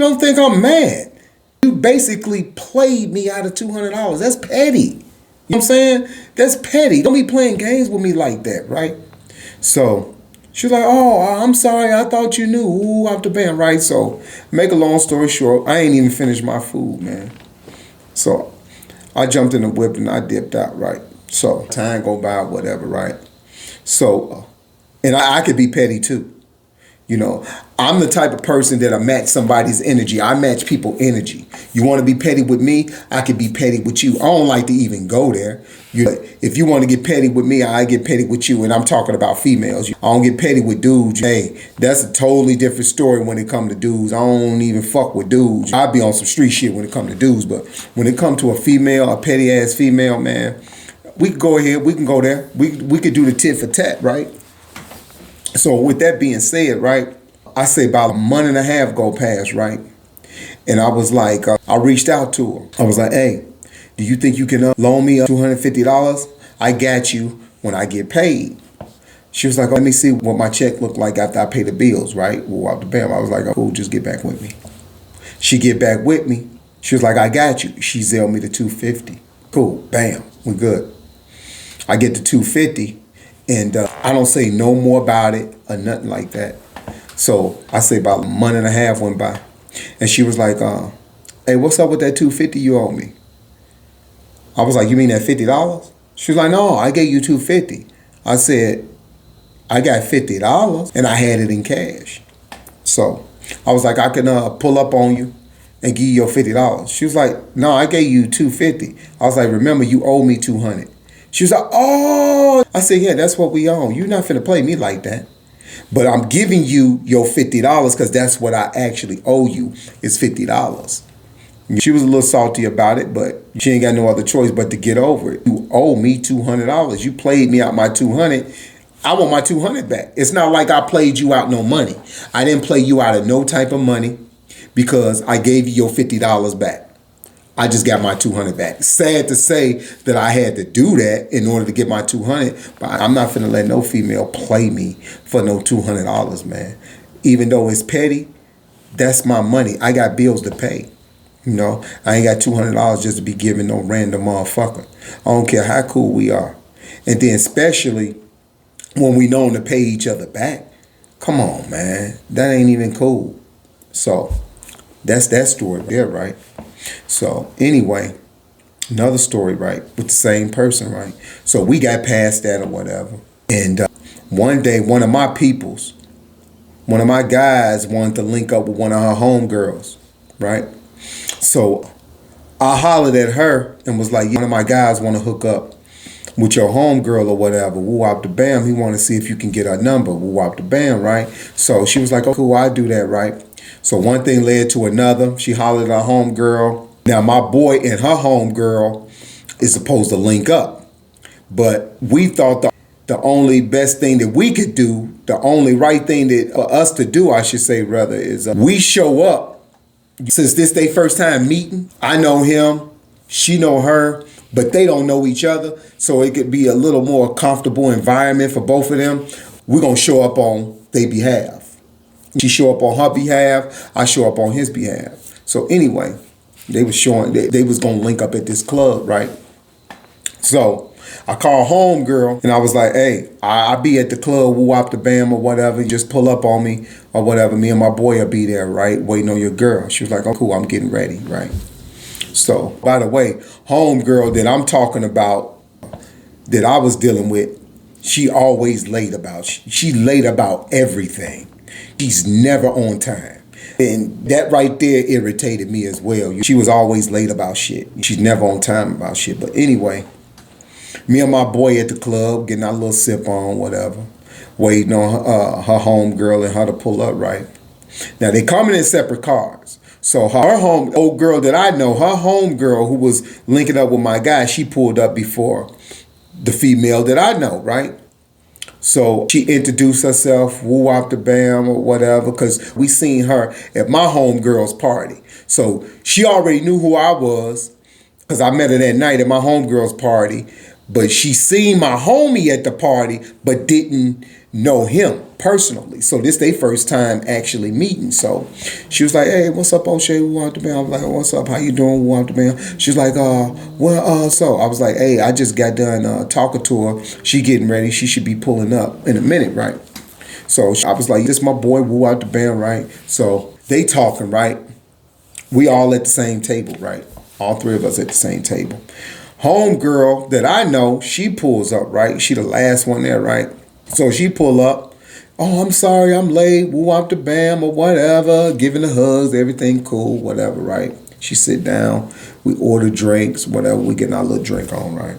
don't think I'm mad? You basically played me out of $200. That's petty. You know what I'm saying? That's petty. Don't be playing games with me like that, right? So she was like, oh, I'm sorry. I thought you knew. Ooh, off the band, right? So make a long story short, I ain't even finished my food, man. So I jumped in the whip and I dipped out, right? So time go by, whatever, right? So, and I could be petty too. You know, I'm the type of person that I match somebody's energy. I match people energy. You want to be petty with me? I could be petty with you. I don't like to even go there. If you want to get petty with me, I get petty with you. And I'm talking about females. I don't get petty with dudes. Hey, that's a totally different story when it comes to dudes. I don't even fuck with dudes. I be on some street shit when it comes to dudes. But when it comes to a female, a petty ass female, man, we can go ahead. We can go there. We could do the tit for tat, right? So with that being said, right, I say about a month and a half go past, right? And I was like, I reached out to her. I was like, hey, do you think you can loan me $250? I got you when I get paid. She was like, let me see what my check looked like after I pay the bills, right? Well, after bam, I was like, oh, cool, just get back with me. She get back with me. She was like, I got you. She zelled me the $250. Cool, bam, we good. I get the $250. And I don't say no more about it or nothing like that. So I say about a month and a half went by. And she was like, hey, what's up with that $250 you owe me? I was like, you mean that $50? She was like, no, I gave you $250. I said, I got $50 and I had it in cash. So I was like, I can pull up on you and give you your $50. She was like, no, I gave you $250. I was like, remember, you owe me $200. She was like, oh. I said, yeah, that's what we own. You're not finna play me like that. But I'm giving you your $50 because that's what I actually owe you is $50. She was a little salty about it, but she ain't got no other choice but to get over it. You owe me $200. You played me out my $200. I want my $200 back. It's not like I played you out no money. I didn't play you out of no type of money because I gave you your $50 back. I just got my $200 back. Sad to say that I had to do that in order to get my $200, but I'm not finna let no female play me for no $200, man. Even though it's petty, that's my money. I got bills to pay. You know, I ain't got $200 just to be giving no random motherfucker. I don't care how cool we are. And then especially when we known to pay each other back. Come on, man. That ain't even cool. So that's that story there, right? So anyway, another story, right, with the same person, right? So we got past that or whatever. And one day, one of my guys wanted to link up with one of her homegirls, right? So I hollered at her and was like, one of my guys want to hook up with your homegirl or whatever. Woo wop the bam. He want to see if you can get her number. Woo wop the bam, right? So she was like, oh, cool, I do that, right? So one thing led to another. She hollered at her homegirl. Now my boy and her homegirl is supposed to link up. But we thought the only best thing that we could do, the only right thing that for us to do, I should say rather, is we show up. Since this their first time meeting, I know him, she know her, but they don't know each other. So it could be a little more comfortable environment for both of them. We're going to show up on their behalf. She show up on her behalf, I show up on his behalf. So anyway, they was showing, they was going to link up at this club, right? So I called homegirl and I was like, hey, I be at the club, woo wop the bam or whatever. Just pull up on me or whatever. Me and my boy will be there, right? Waiting on your girl. She was like, oh, cool, I'm getting ready, right? So, by the way, homegirl that I'm talking about, that I was dealing with, she always late about, she late about everything. She's never on time. And that right there irritated me as well. She was always late about shit. She's never on time about shit. But anyway, me and my boy at the club, getting our little sip on, whatever, waiting on her homegirl and her to pull up, right? Now, they coming in separate cars. So her old girl that I know, her homegirl who was linking up with my guy, she pulled up before the female that I know, right? So she introduced herself, woo wop the bam or whatever, because we seen her at my homegirl's party. So she already knew who I was because I met her that night at my homegirl's party. But she seen my homie at the party, but didn't know him personally. So this they first time actually meeting. So she was like, hey, what's up, O'Shea? Who out the band? I was like, what's up? How you doing? Who out the band? She's like, so I was like, hey, I just got done talking to her. She getting ready. She should be pulling up in a minute, right? So I was like, this my boy Woo out the band, right? So they talking, right? We all at the same table, right? All three of us at the same table. Homegirl that I know, she pulls up, right? She the last one there, right? So she pull up. Oh, I'm sorry, I'm late. Woo out the bam or whatever. Giving the hugs, everything cool, whatever, right? She sit down. We order drinks, whatever. We getting our little drink on, right?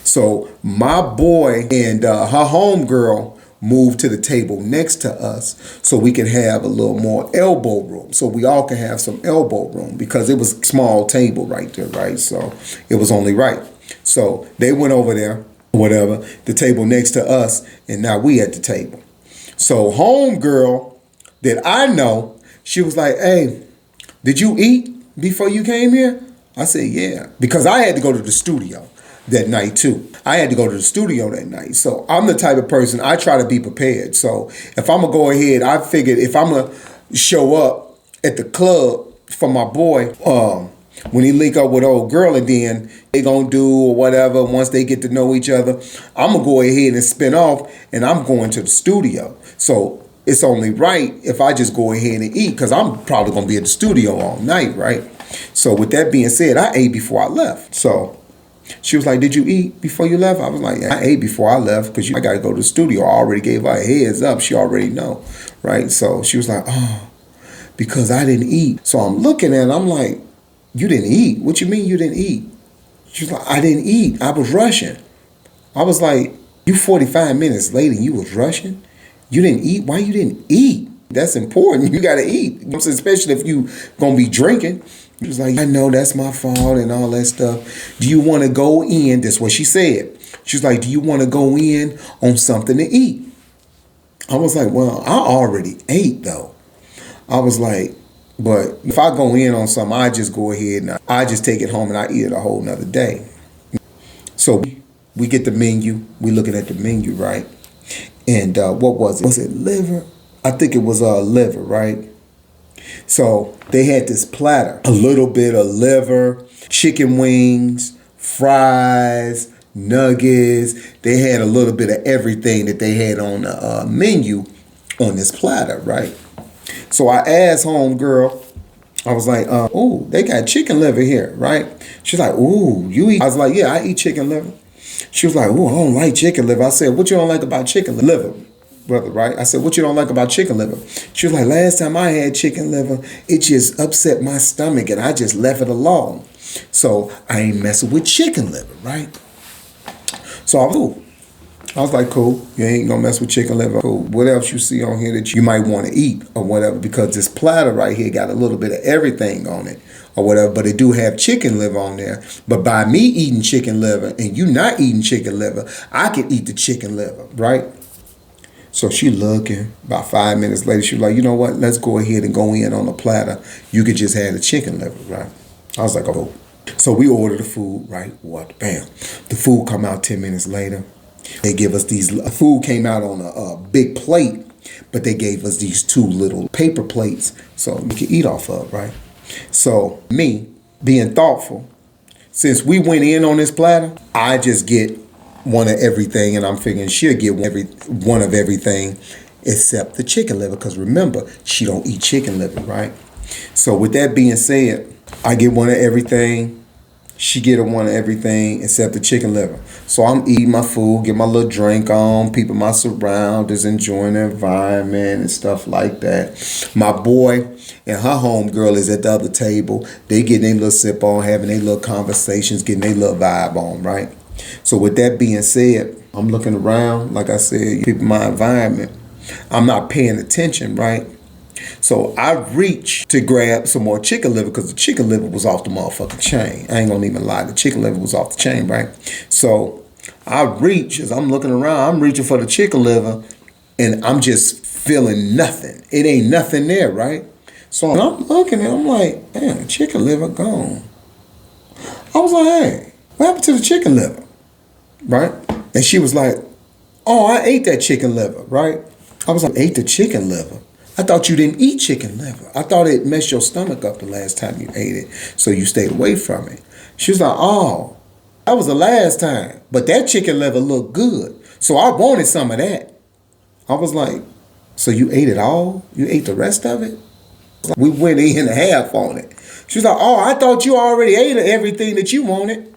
So my boy and her homegirl moved to the table next to us so we could have a little more elbow room. So we all could have some elbow room because it was a small table right there, right? So it was only right. So they went over there, whatever, the table next to us, and now we at the table. So homegirl that I know, she was like, hey, did you eat before you came here? I said, yeah, because I had to go to the studio that night too. I had to go to the studio that night. So I'm the type of person, I try to be prepared. So if I'm going to go ahead, I figured if I'm going to show up at the club for my boy, when he link up with old girl and then they going to do or whatever, once they get to know each other, I'm going to go ahead and spin off and I'm going to the studio. So it's only right if I just go ahead and eat because I'm probably going to be at the studio all night, right? So with that being said, I ate before I left. So she was like, did you eat before you left? I was like, yeah, I ate before I left because I got to go to the studio. I already gave her a heads up. She already know, right? So she was like, oh, because I didn't eat. So I'm looking at it. I'm like, you didn't eat? What you mean you didn't eat? She was like, I didn't eat. I was rushing. I was like, you 45 minutes late and you was rushing? You didn't eat? Why you didn't eat? That's important. You got to eat. Especially if you going to be drinking. She was like, I know that's my fault and all that stuff. Do you want to go in? That's what she said. She was like, do you want to go in on something to eat? I was like, well, I already ate though. I was like, but if I go in on something, I just go ahead and I just take it home and I eat it a whole nother day. So we get the menu. We looking at the menu, right? And what was it? Was it liver? I think it was liver, right? So they had this platter, a little bit of liver, chicken wings, fries, nuggets. They had a little bit of everything that they had on the menu on this platter, right? So I asked homegirl, I was like, oh, they got chicken liver here, right? She's like, ooh, you eat? I was like, yeah, I eat chicken liver. She was like, ooh, I don't like chicken liver. I said, what you don't like about chicken liver? Brother, right? I said, what you don't like about chicken liver? She was like, last time I had chicken liver, it just upset my stomach and I just left it alone. So I ain't messing with chicken liver, right? So I was like, cool. You ain't gonna mess with chicken liver. Cool. What else you see on here that you might want to eat or whatever? Because this platter right here got a little bit of everything on it or whatever, but it do have chicken liver on there. But by me eating chicken liver and you not eating chicken liver, I can eat the chicken liver, right? So she looking. About 5 minutes later, she was like, you know what? Let's go ahead and go in on the platter. You could just have the chicken liver, right? I was like, oh. So we ordered the food, right? What? Bam. The food come out 10 minutes later. They give us these, food came out on a big plate, but they gave us these 2 little paper plates so we could eat off of, right? So me, being thoughtful, since we went in on this platter, I just get one of everything, and I'm figuring she'll get one of everything except the chicken liver, because remember, she don't eat chicken liver, right? So with that being said, I get one of everything, she get one of everything except the chicken liver. So I'm eating my food, get my little drink on, people my surroundings, enjoying the environment and stuff like that. My boy and her homegirl is at the other table. They getting their little sip on, having their little conversations, getting their little vibe on, right? So with that being said, I'm looking around, like I said, people in my environment. I'm not paying attention, right? So I reached to grab some more chicken liver because the chicken liver was off the motherfucking chain. I ain't gonna even lie, the chicken liver was off the chain, right? So I reach, as I'm looking around, I'm reaching for the chicken liver and I'm just feeling nothing. It ain't nothing there, right? So I'm looking and I'm like, damn, the chicken liver gone. I was like, hey, what happened to the chicken liver? Right? And she was like, Oh, I ate that chicken liver, right? I was like, ate the chicken liver. I thought you didn't eat chicken liver. I thought it messed your stomach up the last time you ate it, so you stayed away from it. She was like, oh, that was the last time. But that chicken liver looked good. So I wanted some of that. I was like, so you ate it all? You ate the rest of it? We went in half on it. She was like, oh, I thought you already ate everything that you wanted.